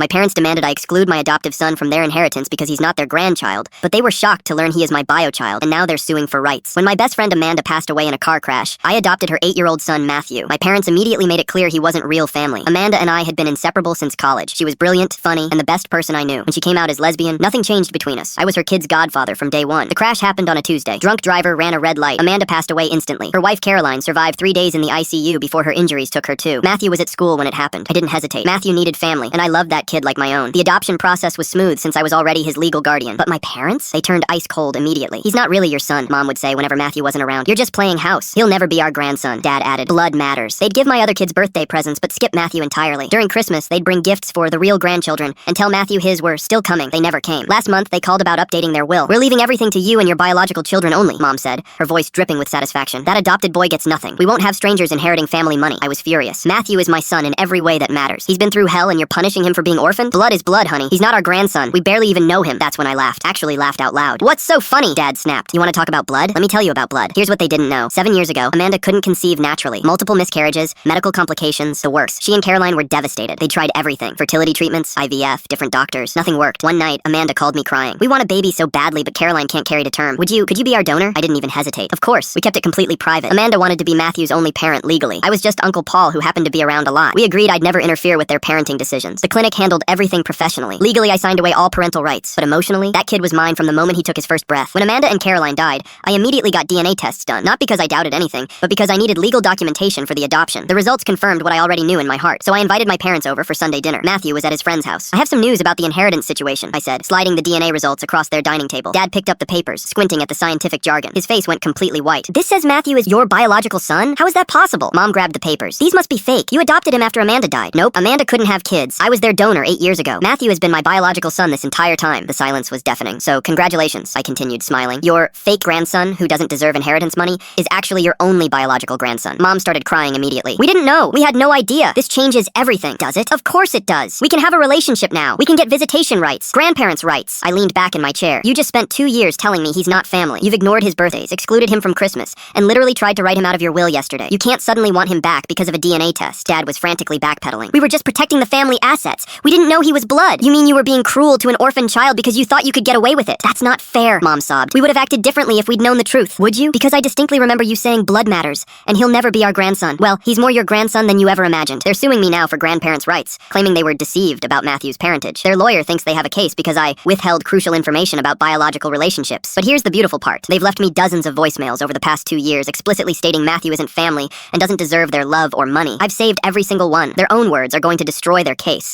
My parents demanded I exclude my adoptive son from their inheritance because he's not their grandchild, but they were shocked to learn he is my biochild, and now they're suing for rights. When my best friend Amanda passed away in a car crash, I adopted her 8-year-old son Matthew. My parents immediately made it clear he wasn't real family. Amanda and I had been inseparable since college. She was brilliant, funny, and the best person I knew. When she came out as lesbian, nothing changed between us. I was her kid's godfather from day one. The crash happened on a Tuesday. Drunk driver ran a red light. Amanda passed away instantly. Her wife Caroline survived 3 days in the ICU before her injuries took her too. Matthew was at school when it happened. I didn't hesitate. Matthew needed family, and I loved that kid like my own. The adoption process was smooth since I was already his legal guardian. But my parents? They turned ice cold immediately. He's not really your son, Mom would say whenever Matthew wasn't around. You're just playing house. He'll never be our grandson, Dad added. Blood matters. They'd give my other kids birthday presents, but skip Matthew entirely. During Christmas, they'd bring gifts for the real grandchildren and tell Matthew his were still coming. They never came. Last month, they called about updating their will. We're leaving everything to you and your biological children only, Mom said, her voice dripping with satisfaction. That adopted boy gets nothing. We won't have strangers inheriting family money. I was furious. Matthew is my son in every way that matters. He's been through hell and you're punishing him for being orphaned? Blood is blood, honey. He's not our grandson. We barely even know him. That's when I laughed. Actually laughed out loud. What's so funny? Dad snapped. You want to talk about blood? Let me tell you about blood. Here's what they didn't know. 7 years ago, Amanda couldn't conceive naturally. Multiple miscarriages, medical complications, the worst. She and Caroline were devastated. They tried everything. Fertility treatments, IVF, different doctors. Nothing worked. One night, Amanda called me crying. We want a baby so badly, but Caroline can't carry to term. Could you be our donor? I didn't even hesitate. Of course. We kept it completely private. Amanda wanted to be Matthew's only parent legally. I was just Uncle Paul who happened to be around a lot. We agreed I'd never interfere with their parenting decisions. The clinic handled everything professionally. Legally, I signed away all parental rights. But emotionally, that kid was mine from the moment he took his first breath. When Amanda and Caroline died, I immediately got DNA tests done. Not because I doubted anything, but because I needed legal documentation for the adoption. The results confirmed what I already knew in my heart. So I invited my parents over for Sunday dinner. Matthew was at his friend's house. I have some news about the inheritance situation, I said, sliding the DNA results across their dining table. Dad picked up the papers, squinting at the scientific jargon. His face went completely white. This says Matthew is your biological son? How is that possible? Mom grabbed the papers. These must be fake. You adopted him after Amanda died. Nope, Amanda couldn't have kids. I was their donor 8 years ago. Matthew has been my biological son this entire time. The silence was deafening. So congratulations, I continued, smiling. Your fake grandson, who doesn't deserve inheritance money, is actually your only biological grandson. Mom started crying immediately. We didn't know. We had no idea. This changes everything. Does it? Of course it does. We can have a relationship now. We can get visitation rights, grandparents' rights. I leaned back in my chair. You just spent 2 years telling me he's not family. You've ignored his birthdays, excluded him from Christmas, and literally tried to write him out of your will yesterday. You can't suddenly want him back because of a DNA test. Dad was frantically backpedaling. We were just protecting the family assets. We didn't know he was blood. You mean you were being cruel to an orphan child because you thought you could get away with it? That's not fair, Mom sobbed. We would have acted differently if we'd known the truth. Would you? Because I distinctly remember you saying blood matters, and he'll never be our grandson. Well, he's more your grandson than you ever imagined. They're suing me now for grandparents' rights, claiming they were deceived about Matthew's parentage. Their lawyer thinks they have a case because I withheld crucial information about biological relationships. But here's the beautiful part. They've left me dozens of voicemails over the past 2 years explicitly stating Matthew isn't family and doesn't deserve their love or money. I've saved every single one. Their own words are going to destroy their case.